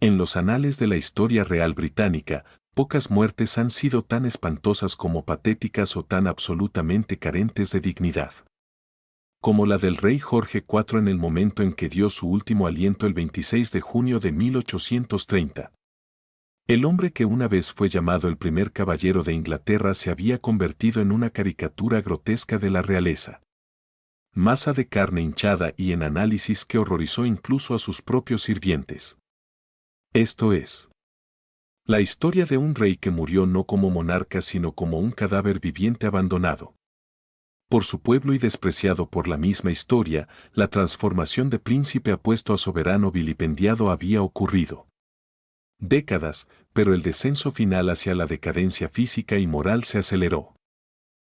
En los anales de la historia real británica, pocas muertes han sido tan espantosas como patéticas o tan absolutamente carentes de dignidad. Como la del rey Jorge IV en el momento en que dio su último aliento el 26 de junio de 1830. El hombre que una vez fue llamado el primer caballero de Inglaterra se había convertido en una caricatura grotesca de la realeza. Masa de carne hinchada y en análisis que horrorizó incluso a sus propios sirvientes. Esto es la historia de un rey que murió no como monarca sino como un cadáver viviente abandonado por su pueblo y despreciado por la misma historia. La transformación de príncipe apuesto a soberano vilipendiado había ocurrido. Décadas, pero el descenso final hacia la decadencia física y moral se aceleró.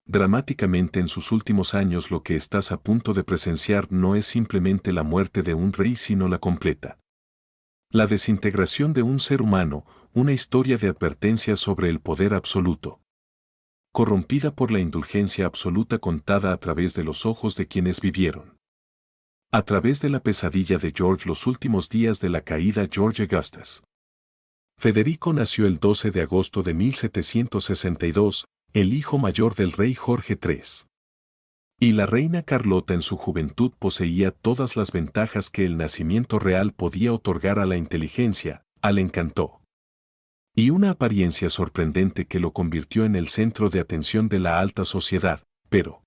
Dramáticamente en sus últimos años lo que estás a punto de presenciar no es simplemente la muerte de un rey sino la completa. La desintegración de un ser humano, una historia de advertencia sobre el poder absoluto. Corrompida por la indulgencia absoluta contada a través de los ojos de quienes vivieron. A través de la pesadilla de George los últimos días de la caída George Augustus. Federico nació el 12 de agosto de 1762, el hijo mayor del rey Jorge III. Y la reina Carlota en su juventud poseía todas las ventajas que el nacimiento real podía otorgar a la inteligencia, al encanto. Y una apariencia sorprendente que lo convirtió en el centro de atención de la alta sociedad, pero,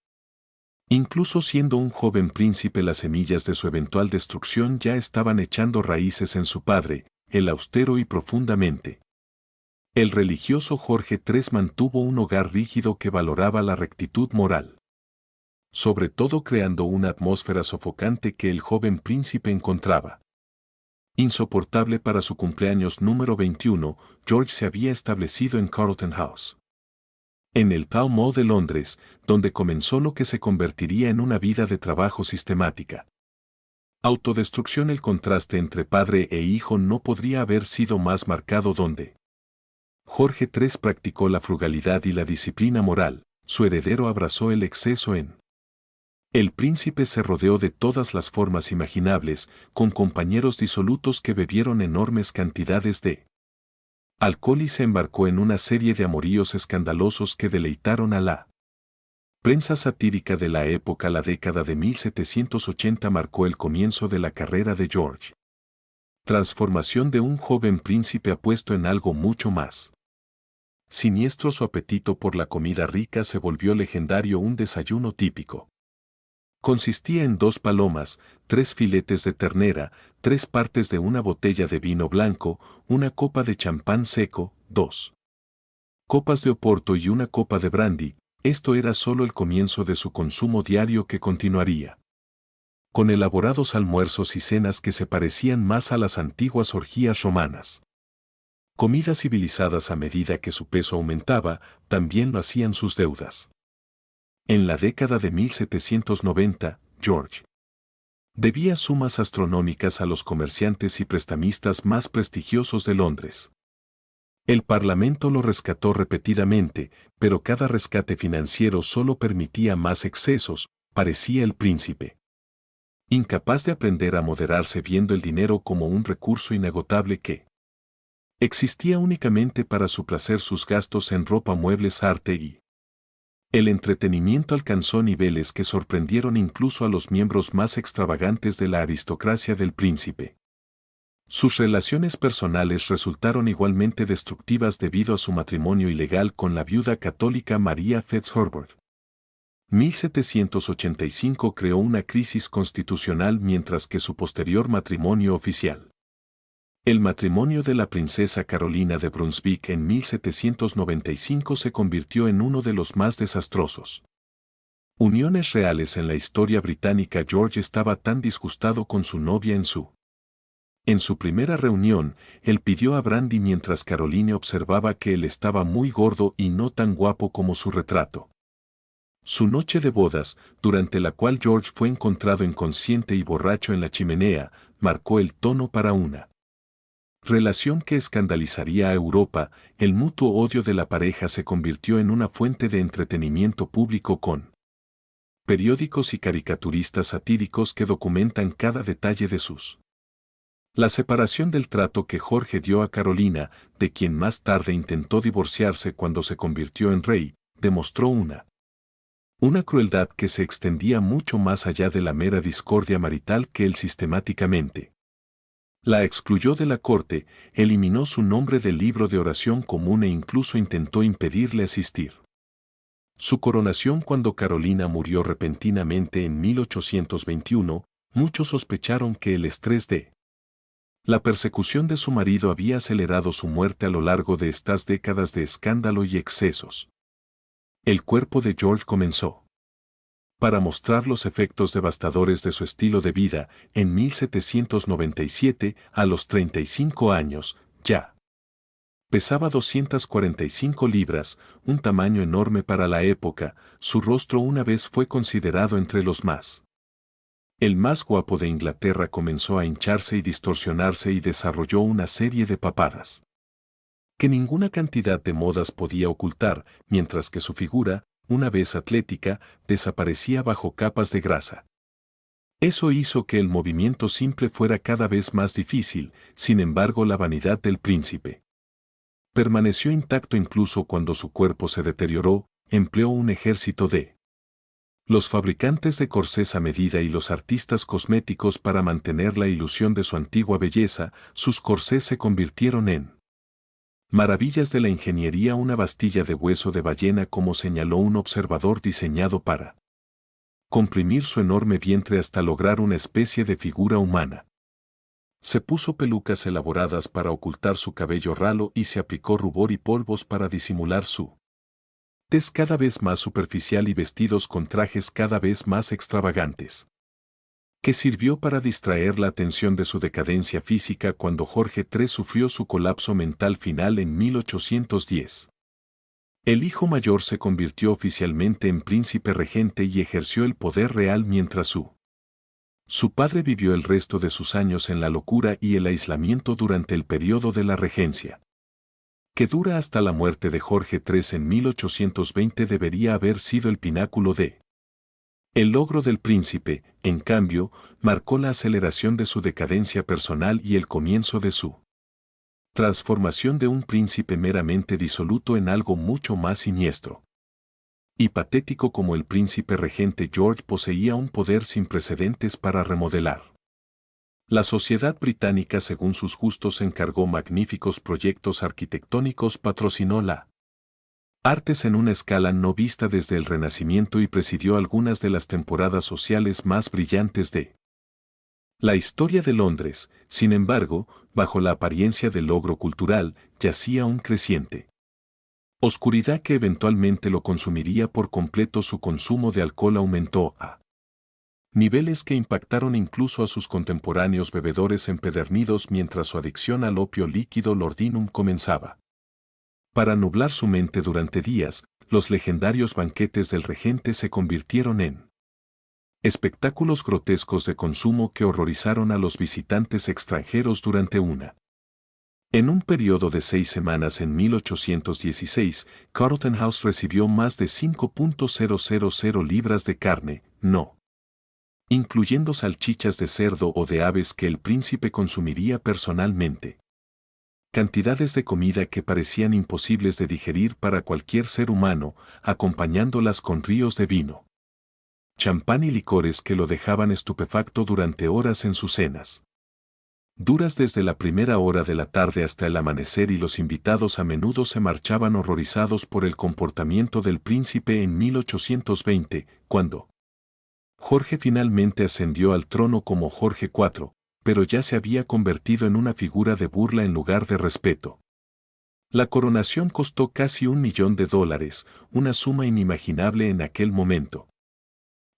incluso siendo un joven príncipe, las semillas de su eventual destrucción ya estaban echando raíces en su padre, el austero y profundamente. El religioso Jorge III mantuvo un hogar rígido que valoraba la rectitud moral. Sobre todo creando una atmósfera sofocante que el joven príncipe encontraba insoportable. Para su cumpleaños número 21, George se había establecido en Carlton House, en el Pall Mall de Londres, donde comenzó lo que se convertiría en una vida de trabajo sistemática. Autodestrucción. El contraste entre padre e hijo no podría haber sido más marcado. Donde Jorge III practicó la frugalidad y la disciplina moral, su heredero abrazó el exceso. El príncipe se rodeó de todas las formas imaginables, con compañeros disolutos que bebieron enormes cantidades de alcohol y se embarcó en una serie de amoríos escandalosos que deleitaron a la prensa satírica de la época. La década de 1780 marcó el comienzo de la carrera de George. Transformación de un joven príncipe apuesto en algo mucho más siniestro. Su apetito por la comida rica se volvió legendario. Un desayuno típico consistía en 2 palomas, 3 filetes de ternera, 3 partes de una botella de vino blanco, una copa de champán seco, 2 copas de oporto y una copa de brandy. Esto era solo el comienzo de su consumo diario que continuaría con elaborados almuerzos y cenas que se parecían más a las antiguas orgías romanas. Comidas civilizadas. A medida que su peso aumentaba, también lo hacían sus deudas. En la década de 1790, George debía sumas astronómicas a los comerciantes y prestamistas más prestigiosos de Londres. El Parlamento lo rescató repetidamente, pero cada rescate financiero solo permitía más excesos. Parecía el príncipe incapaz de aprender a moderarse, viendo el dinero como un recurso inagotable que existía únicamente para suplacer sus gastos en ropa, muebles, arte y el entretenimiento. Alcanzó niveles que sorprendieron incluso a los miembros más extravagantes de la aristocracia del príncipe. Sus relaciones personales resultaron igualmente destructivas debido a su matrimonio ilegal con la viuda católica María Fitzherbert. 1785 creó una crisis constitucional, mientras que su posterior matrimonio oficial, el matrimonio de la princesa Carolina de Brunswick en 1795, se convirtió en uno de los más desastrosos uniones reales en la historia británica. George estaba tan disgustado con su novia. En su primera reunión, él pidió a brandy mientras Caroline observaba que él estaba muy gordo y no tan guapo como su retrato. Su noche de bodas, durante la cual George fue encontrado inconsciente y borracho en la chimenea, marcó el tono para una relación que escandalizaría a Europa. El mutuo odio de la pareja se convirtió en una fuente de entretenimiento público, con periódicos y caricaturistas satíricos que documentan cada detalle de sus La separación del trato que Jorge dio a Carolina, de quien más tarde intentó divorciarse cuando se convirtió en rey, demostró una crueldad que se extendía mucho más allá de la mera discordia marital que él sistemáticamente la excluyó de la corte, eliminó su nombre del libro de oración común e incluso intentó impedirle asistir. Su coronación cuando Carolina murió repentinamente en 1821, muchos sospecharon que el estrés de la persecución de su marido había acelerado su muerte a lo largo de estas décadas de escándalo y excesos. El cuerpo de George comenzó para mostrar los efectos devastadores de su estilo de vida, en 1797, a los 35 años, ya. Pesaba 245 libras, un tamaño enorme para la época, su rostro una vez fue considerado entre los más. El más guapo de Inglaterra comenzó a hincharse y distorsionarse y desarrolló una serie de papadas que ninguna cantidad de modas podía ocultar, mientras que su figura, una vez atlética, desaparecía bajo capas de grasa. Eso hizo que el movimiento simple fuera cada vez más difícil, sin embargo la vanidad del príncipe permaneció intacto incluso cuando su cuerpo se deterioró, empleó un ejército de los fabricantes de corsés a medida y los artistas cosméticos para mantener la ilusión de su antigua belleza, sus corsés se convirtieron en maravillas de la ingeniería, una bastilla de hueso de ballena como señaló un observador diseñado para comprimir su enorme vientre hasta lograr una especie de figura humana. Se puso pelucas elaboradas para ocultar su cabello ralo y se aplicó rubor y polvos para disimular su tez cada vez más superficial y vestidos con trajes cada vez más extravagantes, que sirvió para distraer la atención de su decadencia física cuando Jorge III sufrió su colapso mental final en 1810. El hijo mayor se convirtió oficialmente en príncipe regente y ejerció el poder real mientras su padre vivió el resto de sus años en la locura y el aislamiento durante el periodo de la regencia, que dura hasta la muerte de Jorge III en 1820. Debería haber sido el pináculo de el logro del príncipe, en cambio, marcó la aceleración de su decadencia personal y el comienzo de su transformación de un príncipe meramente disoluto en algo mucho más siniestro y patético. Como el príncipe regente George poseía un poder sin precedentes para remodelar la sociedad británica según sus gustos, encargó magníficos proyectos arquitectónicos, patrocinó la artes en una escala no vista desde el Renacimiento y presidió algunas de las temporadas sociales más brillantes de la historia de Londres. Sin embargo, bajo la apariencia del logro cultural, yacía un creciente oscuridad que eventualmente lo consumiría por completo. Su consumo de alcohol aumentó a niveles que impactaron incluso a sus contemporáneos bebedores empedernidos, mientras su adicción al opio líquido Lordinum comenzaba para nublar su mente durante días. Los legendarios banquetes del regente se convirtieron en espectáculos grotescos de consumo que horrorizaron a los visitantes extranjeros durante en un periodo de 6 semanas en 1816, Carlton House recibió más de 5.000 libras de carne, no incluyendo salchichas de cerdo o de aves que el príncipe consumiría personalmente. Cantidades de comida que parecían imposibles de digerir para cualquier ser humano, acompañándolas con ríos de vino, champán y licores que lo dejaban estupefacto durante horas en sus cenas duras desde la primera hora de la tarde hasta el amanecer, y los invitados a menudo se marchaban horrorizados por el comportamiento del príncipe. En 1820, cuando Jorge finalmente ascendió al trono como Jorge IV, pero ya se había convertido en una figura de burla en lugar de respeto. La coronación costó casi $1.000.000, una suma inimaginable en aquel momento.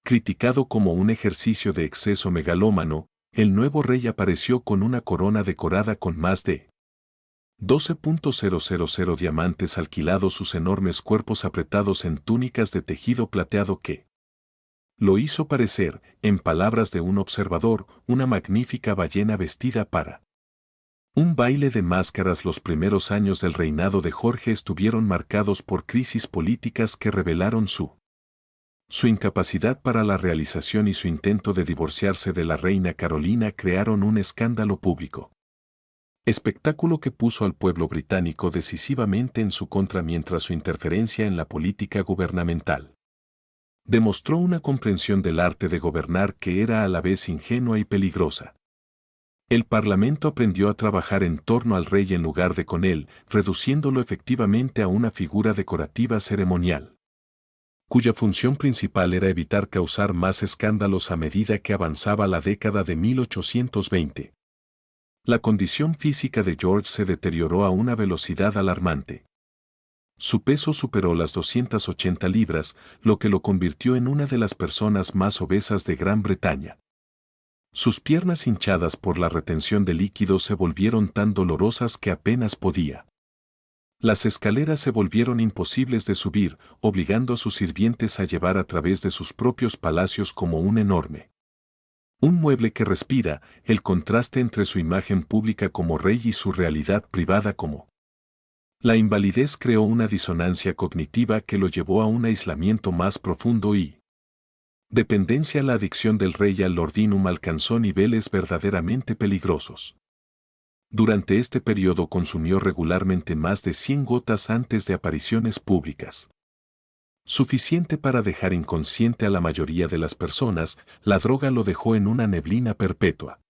Criticado como un ejercicio de exceso megalómano, el nuevo rey apareció con una corona decorada con más de 12.000 diamantes alquilados, sus enormes cuerpos apretados en túnicas de tejido plateado que lo hizo parecer, en palabras de un observador, una magnífica ballena vestida para un baile de máscaras. Los primeros años del reinado de Jorge estuvieron marcados por crisis políticas que revelaron su Su incapacidad para la realización y su intento de divorciarse de la reina Carolina crearon un escándalo público. Espectáculo que puso al pueblo británico decisivamente en su contra mientras su interferencia en la política gubernamental demostró una comprensión del arte de gobernar que era a la vez ingenua y peligrosa. El Parlamento aprendió a trabajar en torno al rey en lugar de con él, reduciéndolo efectivamente a una figura decorativa ceremonial, cuya función principal era evitar causar más escándalos a medida que avanzaba la década de 1820. La condición física de George se deterioró a una velocidad alarmante. Su peso superó las 280 libras, lo que lo convirtió en una de las personas más obesas de Gran Bretaña. Sus piernas hinchadas por la retención de líquidos se volvieron tan dolorosas que apenas podía. Las escaleras se volvieron imposibles de subir, obligando a sus sirvientes a llevar a través de sus propios palacios como un enorme un mueble que respira, el contraste entre su imagen pública como rey y su realidad privada como. La invalidez creó una disonancia cognitiva que lo llevó a un aislamiento más profundo y dependencia. La adicción del rey al laudanum alcanzó niveles verdaderamente peligrosos. Durante este periodo consumió regularmente más de 100 gotas antes de apariciones públicas. Suficiente para dejar inconsciente a la mayoría de las personas, la droga lo dejó en una neblina perpetua.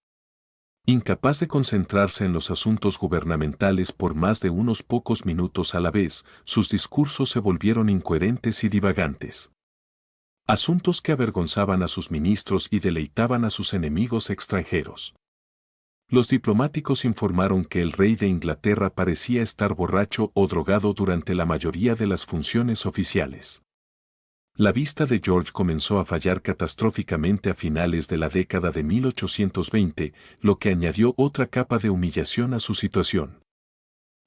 Incapaz de concentrarse en los asuntos gubernamentales por más de unos pocos minutos a la vez, sus discursos se volvieron incoherentes y divagantes. Asuntos que avergonzaban a sus ministros y deleitaban a sus enemigos extranjeros. Los diplomáticos informaron que el rey de Inglaterra parecía estar borracho o drogado durante la mayoría de las funciones oficiales. La vista de George comenzó a fallar catastróficamente a finales de la década de 1820, lo que añadió otra capa de humillación a su situación.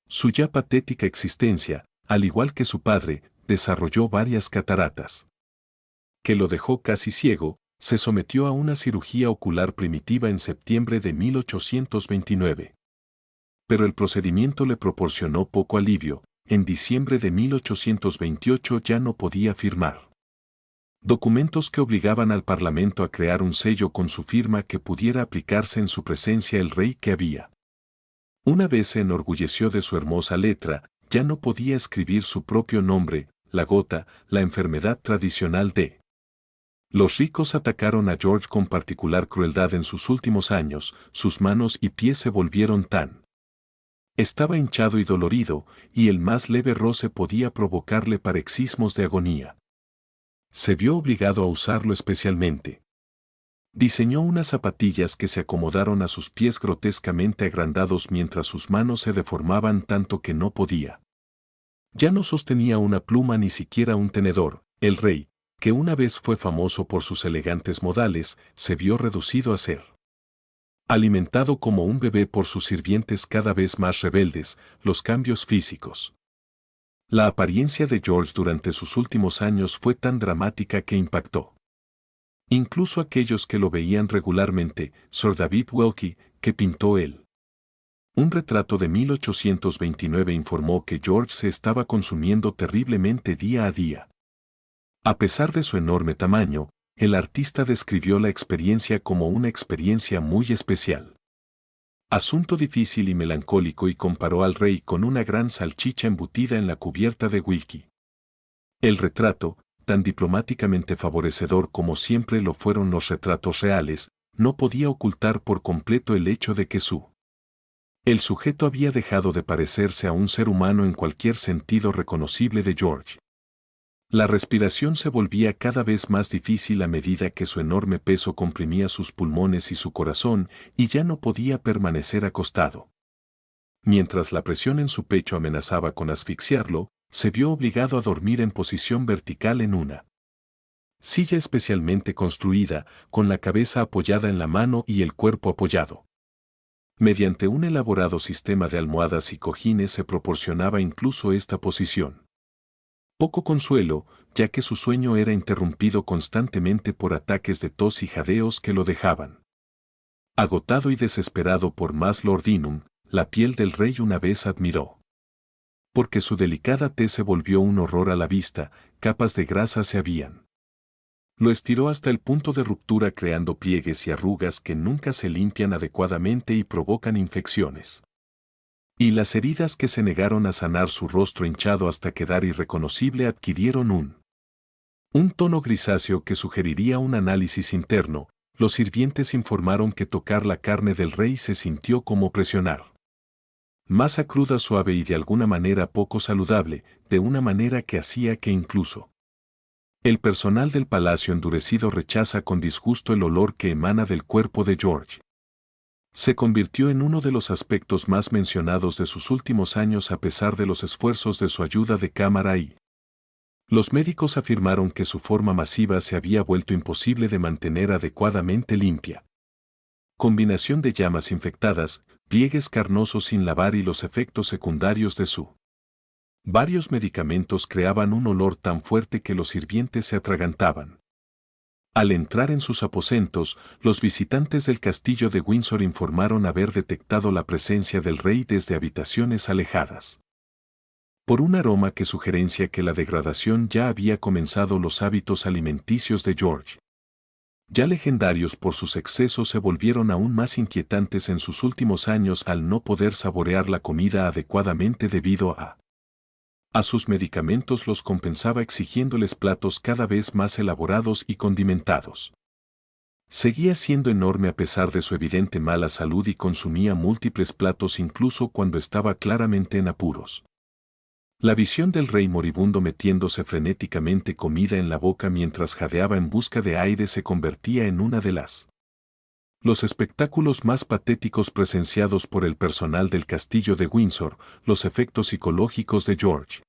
Su ya patética existencia, al igual que su padre, desarrolló varias cataratas, que lo dejó casi ciego. Se sometió a una cirugía ocular primitiva en septiembre de 1829. Pero el procedimiento le proporcionó poco alivio. En diciembre de 1828 ya no podía firmar documentos que obligaban al Parlamento a crear un sello con su firma que pudiera aplicarse en su presencia. El rey que había una vez se enorgulleció de su hermosa letra, ya no podía escribir su propio nombre. La gota, la enfermedad tradicional de los ricos atacaron a George con particular crueldad en sus últimos años. Sus manos y pies se volvieron tan. Estaba hinchado y dolorido, y el más leve roce podía provocarle paroxismos de agonía. Se vio obligado a usarlo especialmente. Diseñó unas zapatillas que se acomodaron a sus pies grotescamente agrandados mientras sus manos se deformaban tanto que no podía. Ya no sostenía una pluma ni siquiera un tenedor. El rey, que una vez fue famoso por sus elegantes modales, se vio reducido a ser alimentado como un bebé por sus sirvientes cada vez más rebeldes. Los cambios físicos. La apariencia de George durante sus últimos años fue tan dramática que impactó incluso aquellos que lo veían regularmente. Sir David Wilkie, que pintó él un retrato de 1829, informó que George se estaba consumiendo terriblemente día a día. A pesar de su enorme tamaño, el artista describió la experiencia como una experiencia muy especial. Asunto difícil y melancólico, y comparó al rey con una gran salchicha embutida en la cubierta de Wilkie. El retrato, tan diplomáticamente favorecedor como siempre lo fueron los retratos reales, no podía ocultar por completo el hecho de que el sujeto había dejado de parecerse a un ser humano en cualquier sentido reconocible de George. La respiración se volvía cada vez más difícil a medida que su enorme peso comprimía sus pulmones y su corazón, y ya no podía permanecer acostado. Mientras la presión en su pecho amenazaba con asfixiarlo, se vio obligado a dormir en posición vertical en una silla especialmente construida, con la cabeza apoyada en la mano y el cuerpo apoyado. Mediante un elaborado sistema de almohadas y cojines se proporcionaba incluso esta posición. Poco consuelo, ya que su sueño era interrumpido constantemente por ataques de tos y jadeos que lo dejaban agotado y desesperado por más laudanum. La piel del rey una vez admiró, porque su delicada tez se volvió un horror a la vista. Capas de grasa se habían Lo estiró hasta el punto de ruptura creando pliegues y arrugas que nunca se limpian adecuadamente y provocan infecciones. Y las heridas que se negaron a sanar su rostro hinchado hasta quedar irreconocible adquirieron un tono grisáceo que sugeriría un análisis interno. Los sirvientes informaron que tocar la carne del rey se sintió como presionar. Masa cruda suave y de alguna manera poco saludable, de una manera que hacía que incluso el personal del palacio endurecido rechaza con disgusto el olor que emana del cuerpo de George. Se convirtió en uno de los aspectos más mencionados de sus últimos años a pesar de los esfuerzos de su ayuda de cámara y los médicos afirmaron que su forma masiva se había vuelto imposible de mantener adecuadamente limpia. Combinación de llamas infectadas, pliegues carnosos sin lavar y los efectos secundarios de varios medicamentos creaban un olor tan fuerte que los sirvientes se atragantaban. Al entrar en sus aposentos, los visitantes del castillo de Windsor informaron haber detectado la presencia del rey desde habitaciones alejadas. Por un aroma que sugerencia que la degradación ya había comenzado, los hábitos alimenticios de George, ya legendarios por sus excesos, se volvieron aún más inquietantes en sus últimos años al no poder saborear la comida adecuadamente debido a sus medicamentos los compensaba exigiéndoles platos cada vez más elaborados y condimentados. Seguía siendo enorme a pesar de su evidente mala salud y consumía múltiples platos incluso cuando estaba claramente en apuros. La visión del rey moribundo metiéndose frenéticamente comida en la boca mientras jadeaba en busca de aire se convertía en una de los espectáculos más patéticos presenciados por el personal del castillo de Windsor. Los efectos psicológicos de George.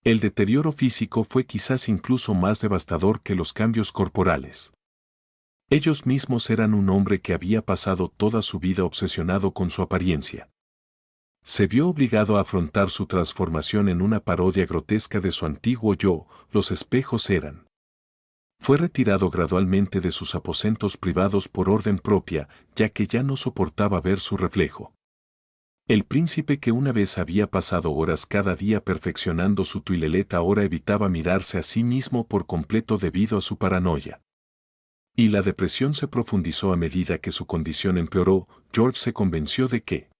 El deterioro físico fue quizás incluso más devastador que los cambios corporales. Ellos mismos eran un hombre que había pasado toda su vida obsesionado con su apariencia. Se vio obligado a afrontar su transformación en una parodia grotesca de su antiguo yo. Los espejos eran. Fue retirado gradualmente de sus aposentos privados por orden propia, ya que ya no soportaba ver su reflejo. El príncipe, que una vez había pasado horas cada día perfeccionando su tuilelet, ahora evitaba mirarse a sí mismo por completo debido a su paranoia. Y la depresión se profundizó a medida que su condición empeoró. George se convenció de que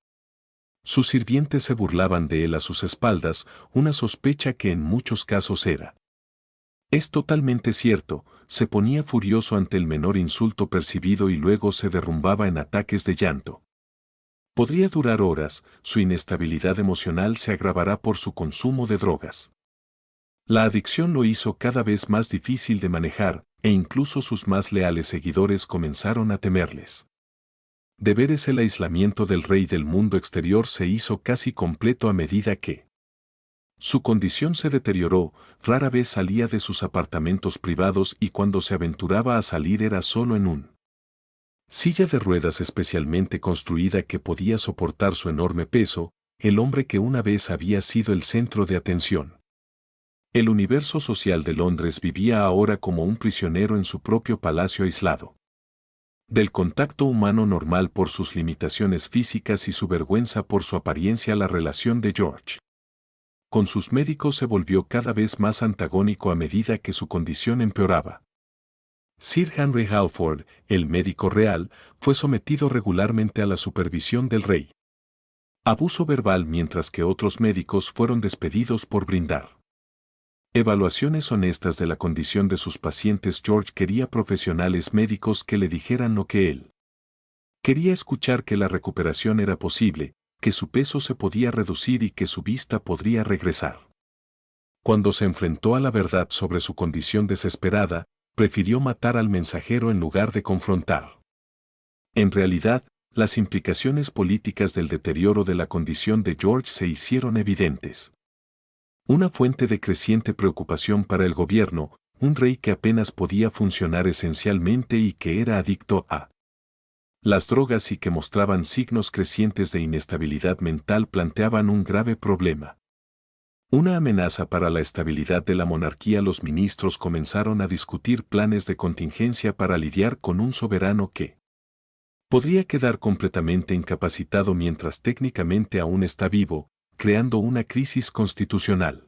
sus sirvientes se burlaban de él a sus espaldas, una sospecha que en muchos casos es totalmente cierto. Se ponía furioso ante el menor insulto percibido y luego se derrumbaba en ataques de llanto. Podría durar horas. Su inestabilidad emocional se agravará por su consumo de drogas. La adicción lo hizo cada vez más difícil de manejar, e incluso sus más leales seguidores comenzaron a temerles. De veras, el aislamiento del rey del mundo exterior se hizo casi completo a medida que su condición se deterioró. Rara vez salía de sus apartamentos privados y cuando se aventuraba a salir era solo en un silla de ruedas especialmente construida que podía soportar su enorme peso. El hombre que una vez había sido el centro de atención. El universo social de Londres vivía ahora como un prisionero en su propio palacio, aislado del contacto humano normal por sus limitaciones físicas y su vergüenza por su apariencia. La relación de George con sus médicos se volvió cada vez más antagónico a medida que su condición empeoraba. Sir Henry Halford, el médico real, fue sometido regularmente a la supervisión del rey. Abuso verbal, mientras que otros médicos fueron despedidos por brindar evaluaciones honestas de la condición de sus pacientes. George quería profesionales médicos que le dijeran lo que él quería escuchar: que la recuperación era posible, que su peso se podía reducir y que su vista podría regresar. Cuando se enfrentó a la verdad sobre su condición desesperada, prefirió matar al mensajero en lugar de confrontar. En realidad, las implicaciones políticas del deterioro de la condición de George se hicieron evidentes. Una fuente de creciente preocupación para el gobierno, un rey que apenas podía funcionar esencialmente y que era adicto a las drogas y que mostraban signos crecientes de inestabilidad mental, planteaban un grave problema. Una amenaza para la estabilidad de la monarquía. Los ministros comenzaron a discutir planes de contingencia para lidiar con un soberano que podría quedar completamente incapacitado mientras técnicamente aún está vivo, creando una crisis constitucional.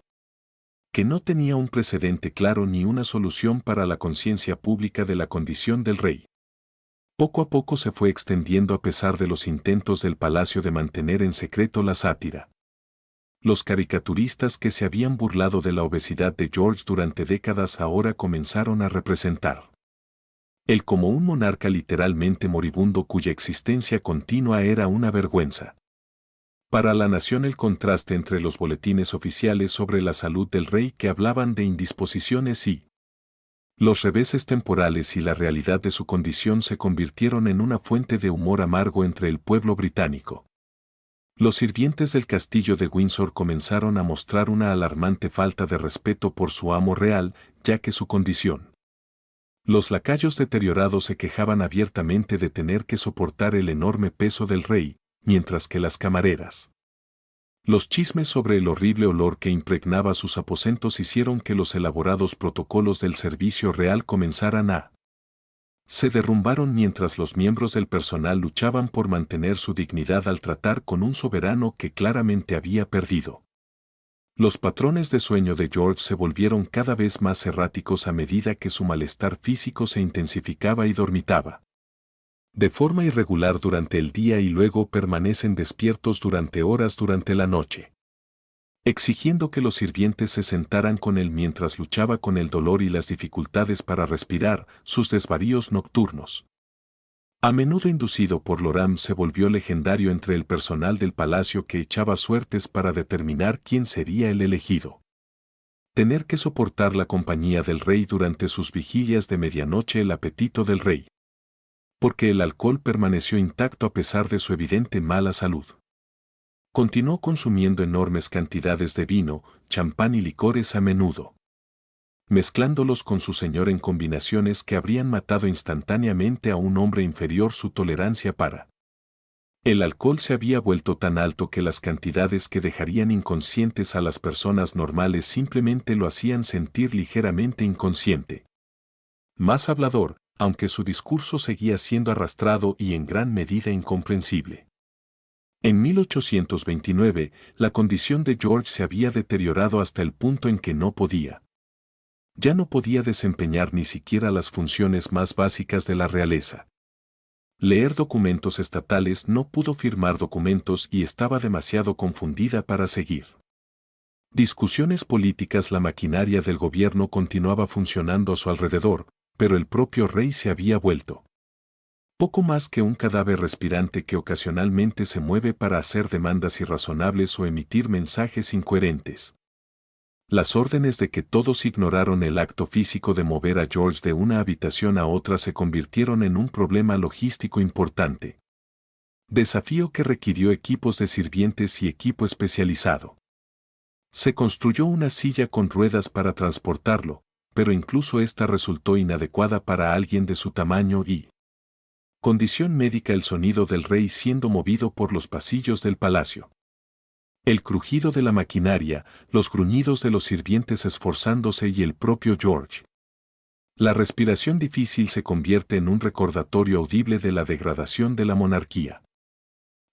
que no tenía un precedente claro ni una solución para la conciencia pública de la condición del rey. Poco a poco se fue extendiendo a pesar de los intentos del palacio de mantener en secreto la sátira. Los caricaturistas que se habían burlado de la obesidad de George durante décadas ahora comenzaron a representar él como un monarca literalmente moribundo cuya existencia continua era una vergüenza. Para la nación el contraste entre los boletines oficiales sobre la salud del rey que hablaban de indisposiciones y los reveses temporales y la realidad de su condición se convirtieron en una fuente de humor amargo entre el pueblo británico. Los sirvientes del castillo de Windsor comenzaron a mostrar una alarmante falta de respeto por su amo real, ya que su condición. Los lacayos deteriorados se quejaban abiertamente de tener que soportar el enorme peso del rey, mientras que las camareras. Los chismes sobre el horrible olor que impregnaba sus aposentos hicieron que los elaborados protocolos del servicio real comenzaran a se derrumbaron mientras los miembros del personal luchaban por mantener su dignidad al tratar con un soberano que claramente había perdido. Los patrones de sueño de George se volvieron cada vez más erráticos a medida que su malestar físico se intensificaba y dormitaba de forma irregular durante el día y luego permanecen despiertos durante horas durante la noche, exigiendo que los sirvientes se sentaran con él mientras luchaba con el dolor y las dificultades para respirar, sus desvaríos nocturnos. A menudo inducido por Loram se volvió legendario entre el personal del palacio que echaba suertes para determinar quién sería el elegido. Tener que soportar la compañía del rey durante sus vigilias de medianoche, el apetito del rey. Porque el alcohol permaneció intacto a pesar de su evidente mala salud. Continuó consumiendo enormes cantidades de vino, champán y licores a menudo, mezclándolos con su señor en combinaciones que habrían matado instantáneamente a un hombre inferior. Su tolerancia para el alcohol se había vuelto tan alto que las cantidades que dejarían inconscientes a las personas normales simplemente lo hacían sentir ligeramente inconsciente. Más hablador, aunque su discurso seguía siendo arrastrado y en gran medida incomprensible. En 1829, la condición de George se había deteriorado hasta el punto en que ya no podía desempeñar ni siquiera las funciones más básicas de la realeza. Leer documentos estatales, no pudo firmar documentos y estaba demasiado confundida para seguir discusiones políticas. La maquinaria del gobierno continuaba funcionando a su alrededor, pero el propio rey se había vuelto poco más que un cadáver respirante que ocasionalmente se mueve para hacer demandas irrazonables o emitir mensajes incoherentes. Las órdenes de que todos ignoraron el acto físico de mover a George de una habitación a otra se convirtieron en un problema logístico importante. Desafío que requirió equipos de sirvientes y equipo especializado. Se construyó una silla con ruedas para transportarlo, pero incluso esta resultó inadecuada para alguien de su tamaño y condición médica. El sonido del rey siendo movido por los pasillos del palacio. El crujido de la maquinaria, los gruñidos de los sirvientes esforzándose y el propio George. La respiración difícil se convierte en un recordatorio audible de la degradación de la monarquía.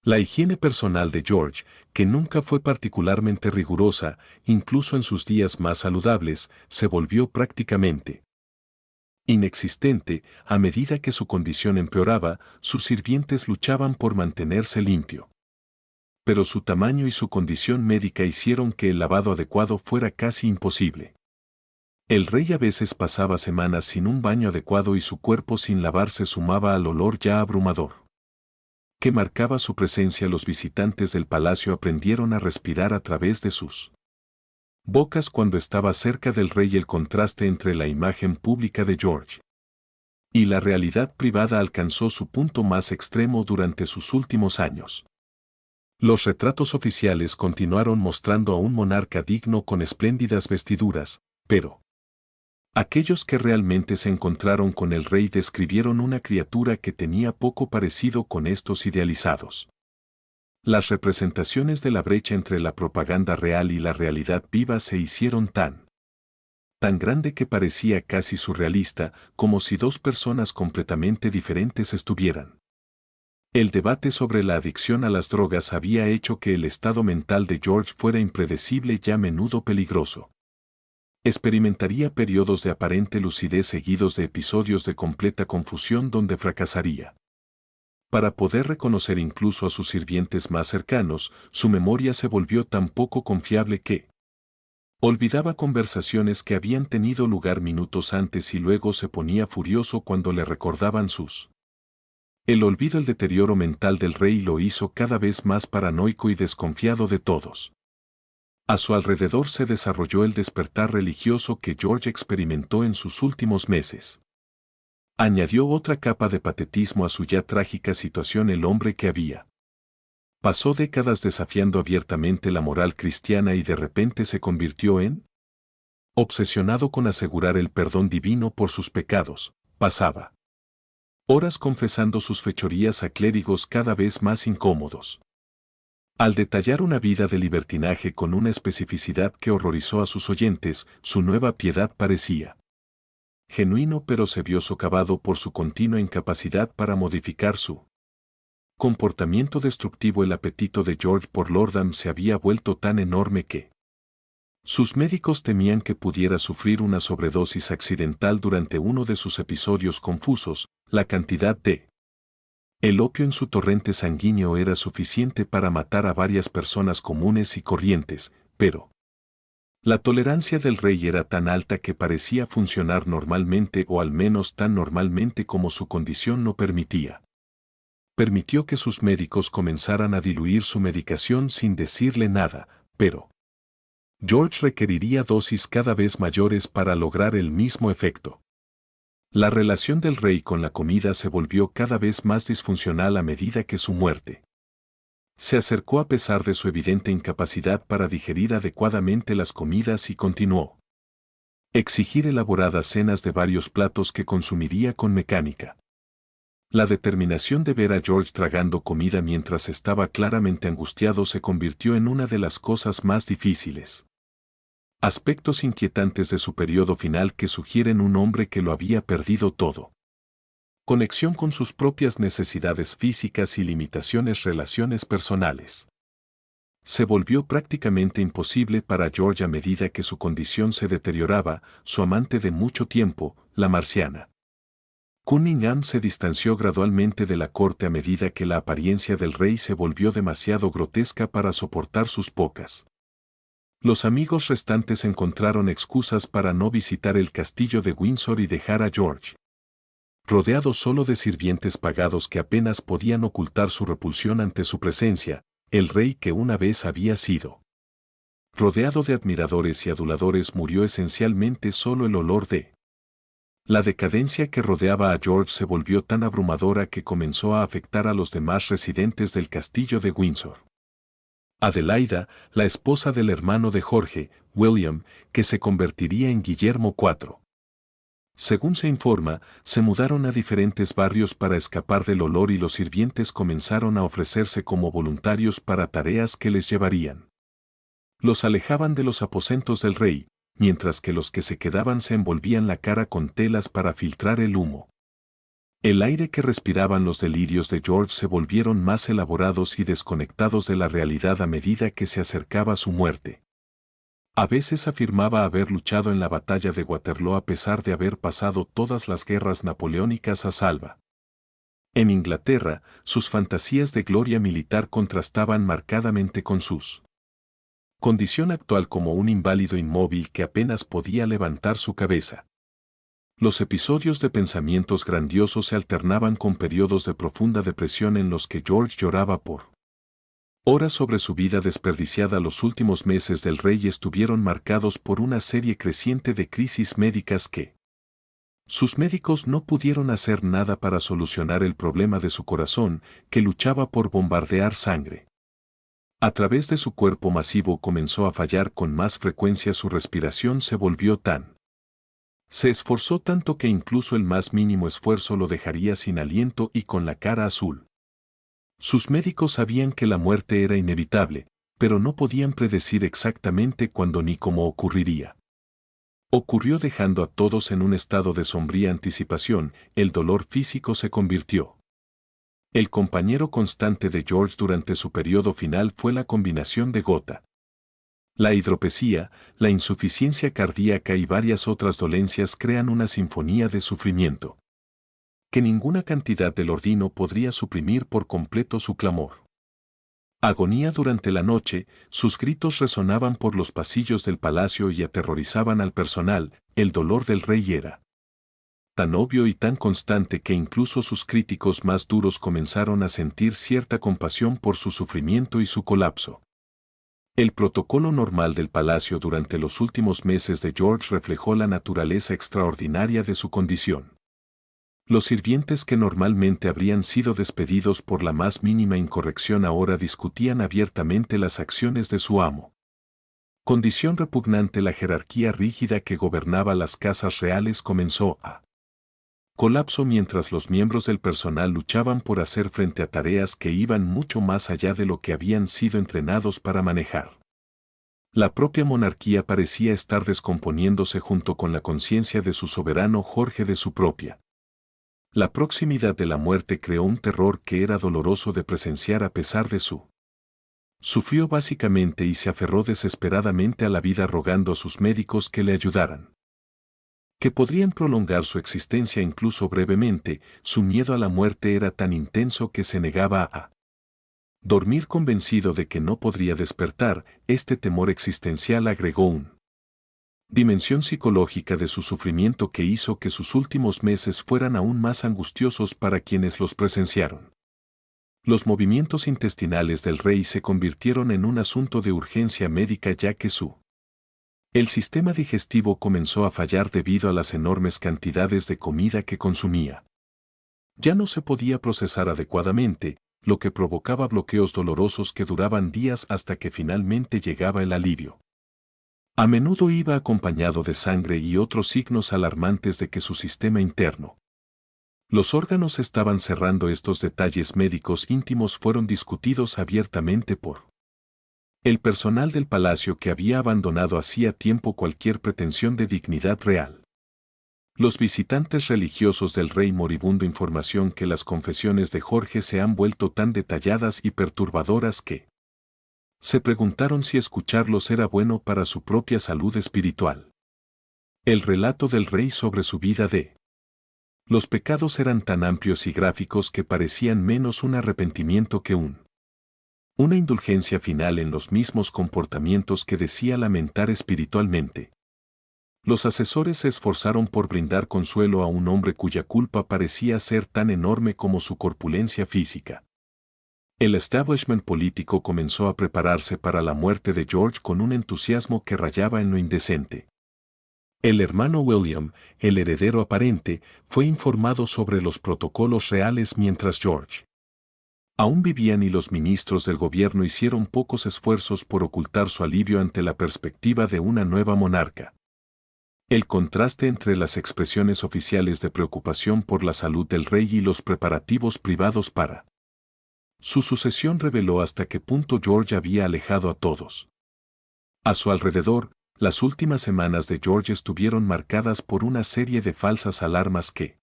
La higiene personal de George, que nunca fue particularmente rigurosa, incluso en sus días más saludables, se volvió prácticamente inexistente. A medida que su condición empeoraba, sus sirvientes luchaban por mantenerse limpio. Pero su tamaño y su condición médica hicieron que el lavado adecuado fuera casi imposible. El rey a veces pasaba semanas sin un baño adecuado y su cuerpo sin lavarse sumaba al olor ya abrumador que marcaba su presencia. Los visitantes del palacio aprendieron a respirar a través de sus bocas cuando estaba cerca del rey. El contraste entre la imagen pública de George y la realidad privada alcanzó su punto más extremo durante sus últimos años. Los retratos oficiales continuaron mostrando a un monarca digno con espléndidas vestiduras, pero aquellos que realmente se encontraron con el rey describieron una criatura que tenía poco parecido con estos idealizados. Las representaciones de la brecha entre la propaganda real y la realidad viva se hicieron tan grande que parecía casi surrealista, como si dos personas completamente diferentes estuvieran. El debate sobre la adicción a las drogas había hecho que el estado mental de George fuera impredecible y a menudo peligroso. Experimentaría periodos de aparente lucidez seguidos de episodios de completa confusión donde fracasaría. Para poder reconocer incluso a sus sirvientes más cercanos, su memoria se volvió tan poco confiable que olvidaba conversaciones que habían tenido lugar minutos antes y luego se ponía furioso cuando le recordaban sus. El olvido, el deterioro mental del rey lo hizo cada vez más paranoico y desconfiado de todos. A su alrededor se desarrolló el despertar religioso que George experimentó en sus últimos meses. Añadió otra capa de patetismo a su ya trágica situación el hombre que había pasó décadas desafiando abiertamente la moral cristiana y de repente se convirtió en obsesionado con asegurar el perdón divino por sus pecados. Pasaba horas confesando sus fechorías a clérigos cada vez más incómodos. Al detallar una vida de libertinaje con una especificidad que horrorizó a sus oyentes, su nueva piedad parecía genuino, pero se vio socavado por su continua incapacidad para modificar su comportamiento destructivo. El apetito de George por Lordham se había vuelto tan enorme que sus médicos temían que pudiera sufrir una sobredosis accidental durante uno de sus episodios confusos. La cantidad de el opio en su torrente sanguíneo era suficiente para matar a varias personas comunes y corrientes, pero la tolerancia del rey era tan alta que parecía funcionar normalmente, o al menos tan normalmente como su condición lo permitía. Permitió que sus médicos comenzaran a diluir su medicación sin decirle nada, pero George requeriría dosis cada vez mayores para lograr el mismo efecto. La relación del rey con la comida se volvió cada vez más disfuncional a medida que su muerte se acercó, a pesar de su evidente incapacidad para digerir adecuadamente las comidas, y continuó exigir elaboradas cenas de varios platos que consumiría con mecánica. La determinación de ver a George tragando comida mientras estaba claramente angustiado se convirtió en una de las cosas más difíciles. Aspectos inquietantes de su periodo final que sugieren un hombre que lo había perdido todo. Conexión con sus propias necesidades físicas y limitaciones, relaciones personales. Se volvió prácticamente imposible para George a medida que su condición se deterioraba. Su amante de mucho tiempo, la marciana Cunningham, se distanció gradualmente de la corte a medida que la apariencia del rey se volvió demasiado grotesca para soportar sus pocas. Los amigos restantes encontraron excusas para no visitar el castillo de Windsor y dejar a George rodeado solo de sirvientes pagados que apenas podían ocultar su repulsión ante su presencia. El rey, que una vez había sido rodeado de admiradores y aduladores, murió esencialmente solo. El olor de la decadencia que rodeaba a George se volvió tan abrumadora que comenzó a afectar a los demás residentes del castillo de Windsor. Adelaida, la esposa del hermano de Jorge, William, que se convertiría en Guillermo IV. Según se informa, se mudaron a diferentes barrios para escapar del olor, y los sirvientes comenzaron a ofrecerse como voluntarios para tareas que les llevarían. Los alejaban de los aposentos del rey, mientras que los que se quedaban se envolvían la cara con telas para filtrar el humo. El aire que respiraban los delirios de George se volvieron más elaborados y desconectados de la realidad a medida que se acercaba su muerte. A veces afirmaba haber luchado en la batalla de Waterloo a pesar de haber pasado todas las guerras napoleónicas a salvo. En Inglaterra, sus fantasías de gloria militar contrastaban marcadamente con sus condición actual como un inválido inmóvil que apenas podía levantar su cabeza. Los episodios de pensamientos grandiosos se alternaban con periodos de profunda depresión en los que George lloraba por horas sobre su vida desperdiciada. Los últimos meses del rey estuvieron marcados por una serie creciente de crisis médicas que sus médicos no pudieron hacer nada para solucionar. El problema de su corazón, que luchaba por bombardear sangre a través de su cuerpo masivo, comenzó a fallar con más frecuencia. Su respiración se volvió se esforzó tanto que incluso el más mínimo esfuerzo lo dejaría sin aliento y con la cara azul. Sus médicos sabían que la muerte era inevitable, pero no podían predecir exactamente cuándo ni cómo ocurriría. Ocurrió dejando a todos en un estado de sombría anticipación. El dolor físico se convirtió el compañero constante de George durante su periodo final. Fue la combinación de gota La hidropesía, la insuficiencia cardíaca y varias otras dolencias crean una sinfonía de sufrimiento que ninguna cantidad del ordino podría suprimir por completo su clamor. Agonía durante la noche, sus gritos resonaban por los pasillos del palacio y aterrorizaban al personal. El dolor del rey era tan obvio y tan constante que incluso sus críticos más duros comenzaron a sentir cierta compasión por su sufrimiento y su colapso. El protocolo normal del palacio durante los últimos meses de George reflejó la naturaleza extraordinaria de su condición. Los sirvientes que normalmente habrían sido despedidos por la más mínima incorrección ahora discutían abiertamente las acciones de su amo. Condición repugnante, la jerarquía rígida que gobernaba las casas reales comenzó a colapso mientras los miembros del personal luchaban por hacer frente a tareas que iban mucho más allá de lo que habían sido entrenados para manejar. La propia monarquía parecía estar descomponiéndose junto con la conciencia de su soberano Jorge de su propia. La proximidad de la muerte creó un terror que era doloroso de presenciar a pesar de su. Sufrió básicamente y se aferró desesperadamente a la vida rogando a sus médicos que le ayudaran. Que podrían prolongar su existencia incluso brevemente, su miedo a la muerte era tan intenso que se negaba a dormir convencido de que no podría despertar. Este temor existencial agregó una dimensión psicológica de su sufrimiento que hizo que sus últimos meses fueran aún más angustiosos para quienes los presenciaron. Los movimientos intestinales del rey se convirtieron en un asunto de urgencia médica ya que el sistema digestivo comenzó a fallar debido a las enormes cantidades de comida que consumía. Ya no se podía procesar adecuadamente, lo que provocaba bloqueos dolorosos que duraban días hasta que finalmente llegaba el alivio. A menudo iba acompañado de sangre y otros signos alarmantes de que su sistema interno. Los órganos estaban cerrando. Estos detalles médicos íntimos fueron discutidos abiertamente por el personal del palacio que había abandonado hacía tiempo cualquier pretensión de dignidad real. Los visitantes religiosos del rey moribundo informaron que las confesiones de Jorge se han vuelto tan detalladas y perturbadoras que se preguntaron si escucharlos era bueno para su propia salud espiritual. El relato del rey sobre su vida de los pecados eran tan amplios y gráficos que parecían menos un arrepentimiento que una indulgencia final en los mismos comportamientos que decía lamentar espiritualmente. Los asesores se esforzaron por brindar consuelo a un hombre cuya culpa parecía ser tan enorme como su corpulencia física. El establishment político comenzó a prepararse para la muerte de George con un entusiasmo que rayaba en lo indecente. El hermano William, el heredero aparente, fue informado sobre los protocolos reales mientras George aún vivían y los ministros del gobierno hicieron pocos esfuerzos por ocultar su alivio ante la perspectiva de una nueva monarca. El contraste entre las expresiones oficiales de preocupación por la salud del rey y los preparativos privados para su sucesión reveló hasta qué punto George había alejado a todos. A su alrededor, las últimas semanas de George estuvieron marcadas por una serie de falsas alarmas que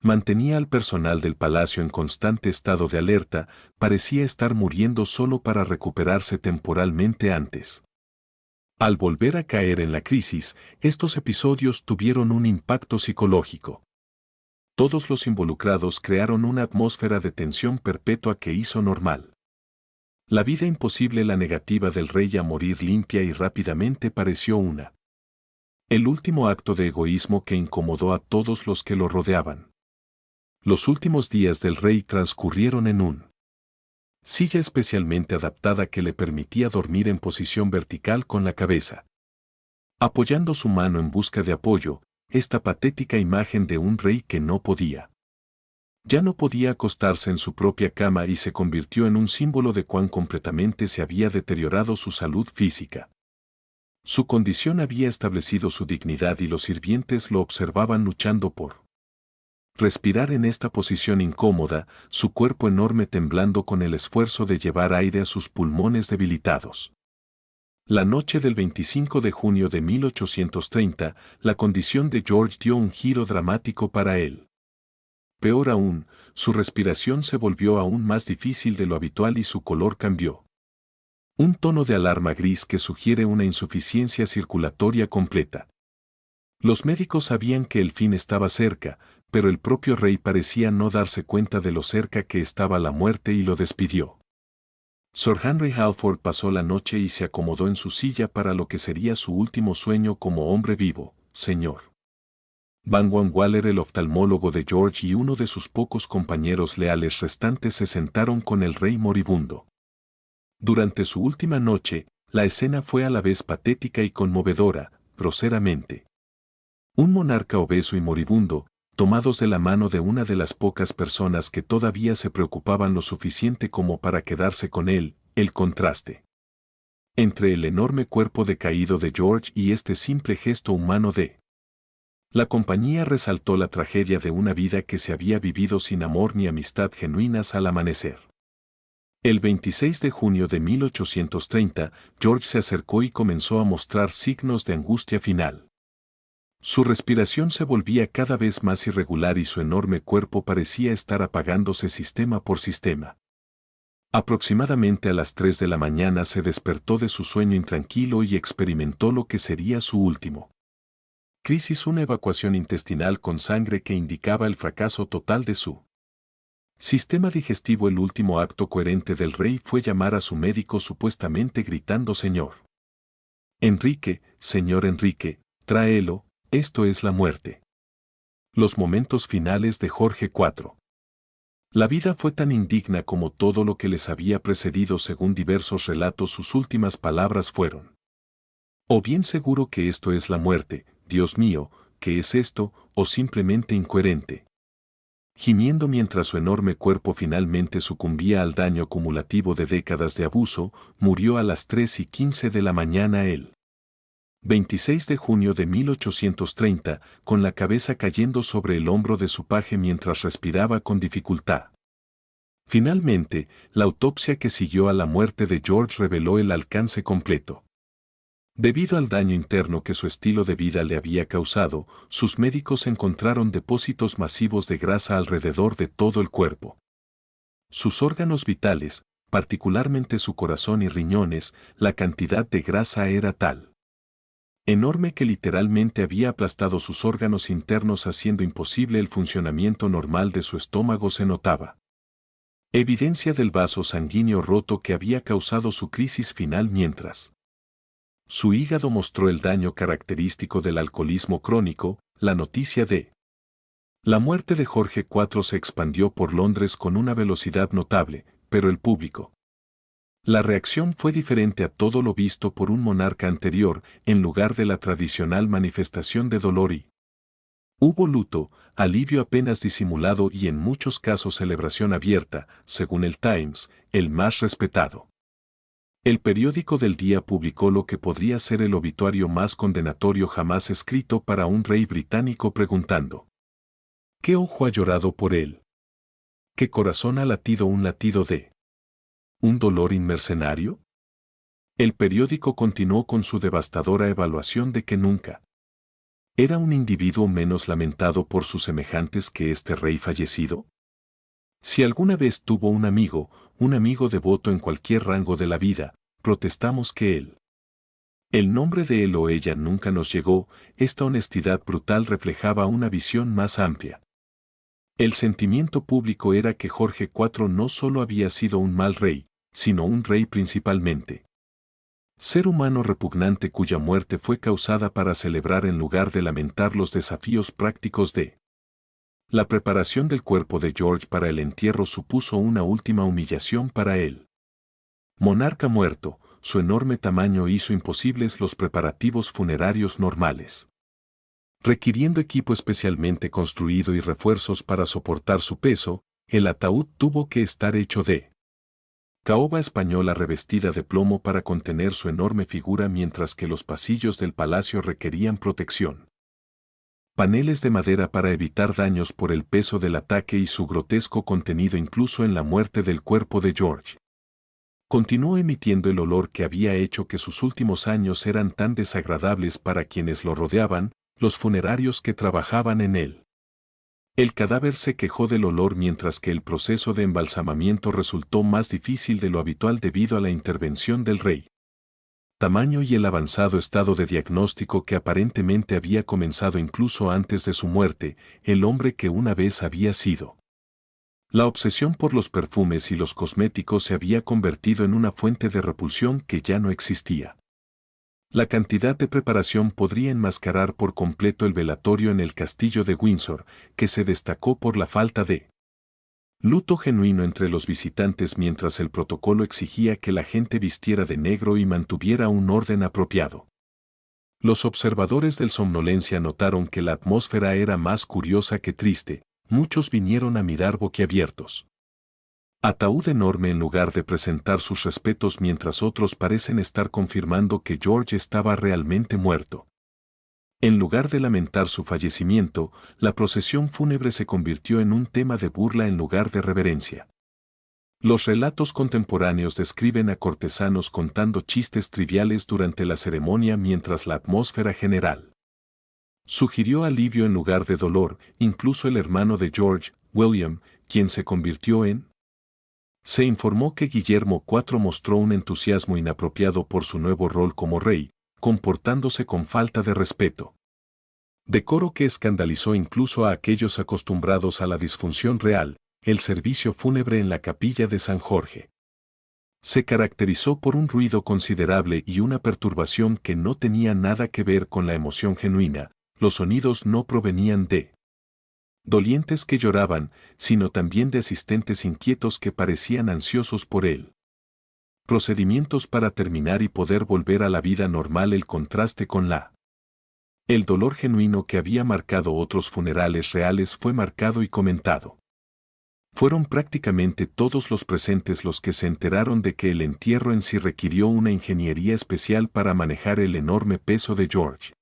mantenía al personal del palacio en constante estado de alerta. Parecía estar muriendo solo para recuperarse temporalmente antes. Al volver a caer en la crisis, estos episodios tuvieron un impacto psicológico. Todos los involucrados crearon una atmósfera de tensión perpetua que hizo normal la vida imposible. La negativa del rey a morir limpia y rápidamente pareció el último acto de egoísmo que incomodó a todos los que lo rodeaban. Los últimos días del rey transcurrieron en una silla especialmente adaptada que le permitía dormir en posición vertical con la cabeza apoyando su mano en busca de apoyo. Esta patética imagen de un rey que ya no podía acostarse en su propia cama y se convirtió en un símbolo de cuán completamente se había deteriorado su salud física. Su condición había establecido su dignidad y los sirvientes lo observaban luchando por respirar en esta posición incómoda, su cuerpo enorme temblando con el esfuerzo de llevar aire a sus pulmones debilitados. La noche del 25 de junio de 1830, la condición de George dio un giro dramático para él. Peor aún, su respiración se volvió aún más difícil de lo habitual y su color cambió. Un tono de alarma gris que sugiere una insuficiencia circulatoria completa. Los médicos sabían que el fin estaba cerca, pero el propio rey parecía no darse cuenta de lo cerca que estaba la muerte y lo despidió. Sir Henry Halford pasó la noche y se acomodó en su silla para lo que sería su último sueño como hombre vivo, señor. Van Waller, el oftalmólogo de George, y uno de sus pocos compañeros leales restantes se sentaron con el rey moribundo. Durante su última noche, la escena fue a la vez patética y conmovedora, groseramente. Un monarca obeso y moribundo, tomados de la mano de una de las pocas personas que todavía se preocupaban lo suficiente como para quedarse con él, el contraste entre el enorme cuerpo decaído de George y este simple gesto humano de la compañía resaltó la tragedia de una vida que se había vivido sin amor ni amistad genuinas al amanecer. El 26 de junio de 1830, George se acercó y comenzó a mostrar signos de angustia final. Su respiración se volvía cada vez más irregular y su enorme cuerpo parecía estar apagándose sistema por sistema. Aproximadamente a las 3 de la mañana se despertó de su sueño intranquilo y experimentó lo que sería su último crisis, una evacuación intestinal con sangre que indicaba el fracaso total de su sistema digestivo. El último acto coherente del rey fue llamar a su médico, supuestamente gritando: «Señor Enrique, tráelo, esto es la muerte». Los momentos finales de Jorge IV. La vida fue tan indigna como todo lo que les había precedido. Según diversos relatos, sus últimas palabras fueron: «O bien seguro que esto es la muerte, Dios mío, ¿qué es esto?», o simplemente incoherente. Gimiendo mientras su enorme cuerpo finalmente sucumbía al daño acumulativo de décadas de abuso, murió a las 3:15 de la mañana el 26 de junio de 1830, con la cabeza cayendo sobre el hombro de su paje mientras respiraba con dificultad. Finalmente, la autopsia que siguió a la muerte de George reveló el alcance completo. Debido al daño interno que su estilo de vida le había causado, sus médicos encontraron depósitos masivos de grasa alrededor de todo el cuerpo. Sus órganos vitales, particularmente su corazón y riñones, la cantidad de grasa era tal enorme que literalmente había aplastado sus órganos internos, haciendo imposible el funcionamiento normal de su estómago. Se notaba evidencia del vaso sanguíneo roto que había causado su crisis final, mientras su hígado mostró el daño característico del alcoholismo crónico. La noticia de la muerte de Jorge IV se expandió por Londres con una velocidad notable, pero el público. La reacción fue diferente a todo lo visto por un monarca anterior. En lugar de la tradicional manifestación de dolor hubo luto, alivio apenas disimulado y en muchos casos celebración abierta. Según el Times, el más respetado, el periódico del día, publicó lo que podría ser el obituario más condenatorio jamás escrito para un rey británico, preguntando: ¿qué ojo ha llorado por él? ¿Qué corazón ha latido un latido de un dolor inmercenario? El periódico continuó con su devastadora evaluación de que nunca era un individuo menos lamentado por sus semejantes que este rey fallecido. Si alguna vez tuvo un amigo devoto en cualquier rango de la vida, protestamos que el nombre de él o ella nunca nos llegó. Esta honestidad brutal reflejaba una visión más amplia. El sentimiento público era que Jorge IV no solo había sido un mal rey, sino un rey principalmente ser humano repugnante cuya muerte fue causada para celebrar en lugar de lamentar los desafíos prácticos de la preparación del cuerpo de George para el entierro. Supuso una última humillación para él. Monarca muerto, su enorme tamaño hizo imposibles los preparativos funerarios normales, requiriendo equipo especialmente construido y refuerzos para soportar su peso. El ataúd tuvo que estar hecho de caoba española revestida de plomo para contener su enorme figura, mientras que los pasillos del palacio requerían protección. Paneles de madera para evitar daños por el peso del ataque y su grotesco contenido incluso en la muerte del cuerpo de George continuó emitiendo el olor que había hecho que sus últimos años eran tan desagradables para quienes lo rodeaban, los funerarios que trabajaban en él. El cadáver se quejó del olor mientras que el proceso de embalsamamiento resultó más difícil de lo habitual debido a la intervención del rey. Tamaño y el avanzado estado de diagnóstico que aparentemente había comenzado incluso antes de su muerte, el hombre que una vez había sido. La obsesión por los perfumes y los cosméticos se había convertido en una fuente de repulsión que ya no existía. La cantidad de preparación podría enmascarar por completo el velatorio en el castillo de Windsor, que se destacó por la falta de luto genuino entre los visitantes mientras el protocolo exigía que la gente vistiera de negro y mantuviera un orden apropiado. Los observadores del somnolencia notaron que la atmósfera era más curiosa que triste, muchos vinieron a mirar boquiabiertos. Ataúd enorme en lugar de presentar sus respetos mientras otros parecen estar confirmando que George estaba realmente muerto. En lugar de lamentar su fallecimiento, la procesión fúnebre se convirtió en un tema de burla en lugar de reverencia. Los relatos contemporáneos describen a cortesanos contando chistes triviales durante la ceremonia mientras la atmósfera general sugirió alivio en lugar de dolor, incluso el hermano de George, William, quien se convirtió en. Se informó que Guillermo IV mostró un entusiasmo inapropiado por su nuevo rol como rey, comportándose con falta de respeto. Decoro que escandalizó incluso a aquellos acostumbrados a la disfunción real, el servicio fúnebre en la capilla de San Jorge. Se caracterizó por un ruido considerable y una perturbación que no tenía nada que ver con la emoción genuina, los sonidos no provenían de dolientes que lloraban, sino también de asistentes inquietos que parecían ansiosos por él. Procedimientos para terminar y poder volver a la vida normal. El contraste con el dolor genuino que había marcado otros funerales reales fue marcado y comentado. Fueron prácticamente todos los presentes los que se enteraron de que el entierro en sí requirió una ingeniería especial para manejar el enorme peso de George.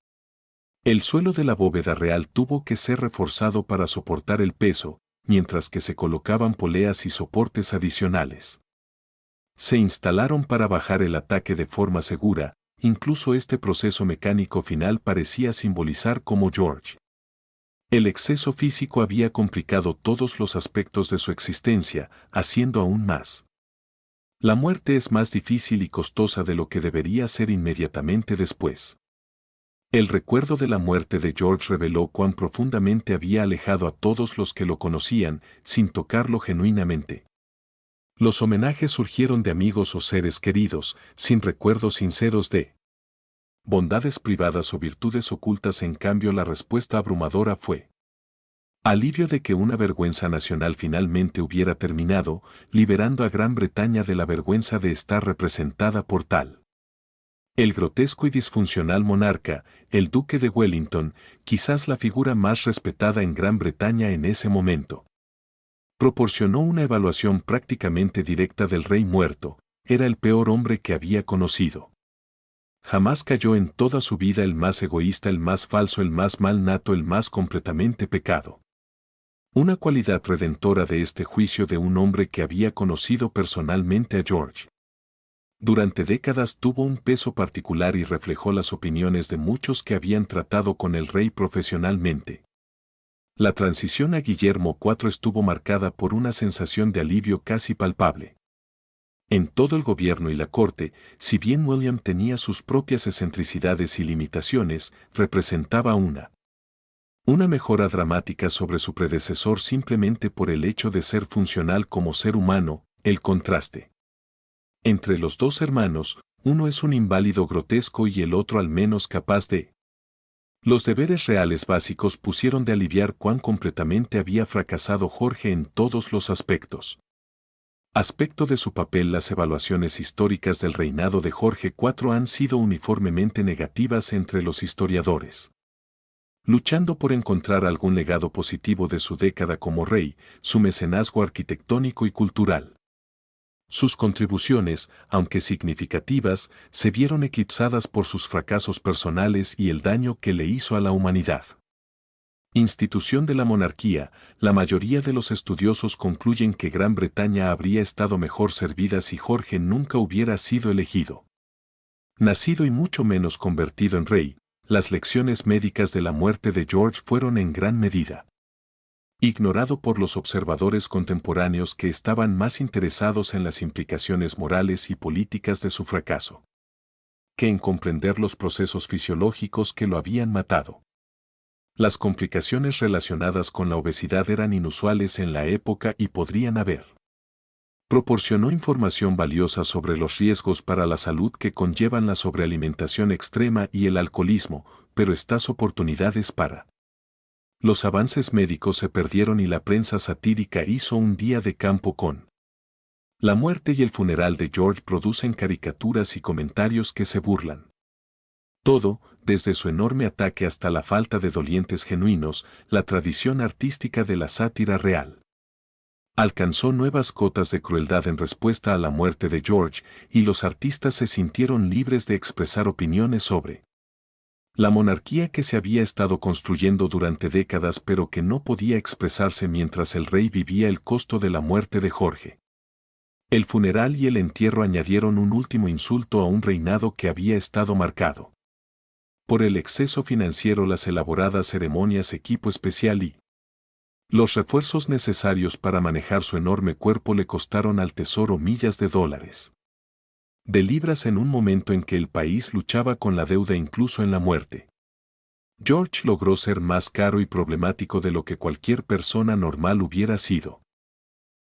El suelo de la bóveda real tuvo que ser reforzado para soportar el peso, mientras que se colocaban poleas y soportes adicionales. Se instalaron para bajar el ataque de forma segura, incluso este proceso mecánico final parecía simbolizar cómo George. El exceso físico había complicado todos los aspectos de su existencia, haciendo aún más. La muerte es más difícil y costosa de lo que debería ser inmediatamente después. El recuerdo de la muerte de George reveló cuán profundamente había alejado a todos los que lo conocían, sin tocarlo genuinamente. Los homenajes surgieron de amigos o seres queridos, sin recuerdos sinceros de bondades privadas o virtudes ocultas. En cambio, la respuesta abrumadora fue alivio de que una vergüenza nacional finalmente hubiera terminado, liberando a Gran Bretaña de la vergüenza de estar representada por tal. El grotesco y disfuncional monarca, el Duque de Wellington, quizás la figura más respetada en Gran Bretaña en ese momento, proporcionó una evaluación prácticamente directa del rey muerto. Era el peor hombre que había conocido. Jamás cayó en toda su vida el más egoísta, el más falso, el más mal nato, el más completamente pecado. Una cualidad redentora de este juicio de un hombre que había conocido personalmente a George. Durante décadas tuvo un peso particular y reflejó las opiniones de muchos que habían tratado con el rey profesionalmente. La transición a Guillermo IV estuvo marcada por una sensación de alivio casi palpable. En todo el gobierno y la corte, si bien William tenía sus propias excentricidades y limitaciones, representaba una mejora dramática sobre su predecesor simplemente por el hecho de ser funcional como ser humano. El contraste entre los dos hermanos, uno es un inválido grotesco y el otro al menos capaz de. Los deberes reales básicos pusieron de aliviar cuán completamente había fracasado Jorge en todos los aspectos. Aspecto de su papel. Las evaluaciones históricas del reinado de Jorge IV han sido uniformemente negativas entre los historiadores. Luchando por encontrar algún legado positivo de su década como rey, su mecenazgo arquitectónico y cultural. Sus contribuciones, aunque significativas, se vieron eclipsadas por sus fracasos personales y el daño que le hizo a la humanidad. Institución de la monarquía. La mayoría de los estudiosos concluyen que Gran Bretaña habría estado mejor servida si Jorge nunca hubiera sido elegido. Nacido y mucho menos convertido en rey, las lecciones médicas de la muerte de George fueron en gran medida ignorado por los observadores contemporáneos que estaban más interesados en las implicaciones morales y políticas de su fracaso que en comprender los procesos fisiológicos que lo habían matado. Las complicaciones relacionadas con la obesidad eran inusuales en la época y podrían haber. Proporcionó información valiosa sobre los riesgos para la salud que conllevan la sobrealimentación extrema y el alcoholismo, pero estas oportunidades para los avances médicos se perdieron y la prensa satírica hizo un día de campo con la muerte y el funeral de George producen caricaturas y comentarios que se burlan. Todo, desde su enorme ataque hasta la falta de dolientes genuinos, la tradición artística de la sátira real alcanzó nuevas cotas de crueldad en respuesta a la muerte de George, y los artistas se sintieron libres de expresar opiniones sobre la monarquía que se había estado construyendo durante décadas pero que no podía expresarse mientras el rey vivía el costo de la muerte de Jorge. El funeral y el entierro añadieron un último insulto a un reinado que había estado marcado por el exceso financiero, las elaboradas ceremonias, equipo especial y los refuerzos necesarios para manejar su enorme cuerpo le costaron al tesoro millas de dólares. De libras en un momento en que el país luchaba con la deuda incluso en la muerte. George logró ser más caro y problemático de lo que cualquier persona normal hubiera sido.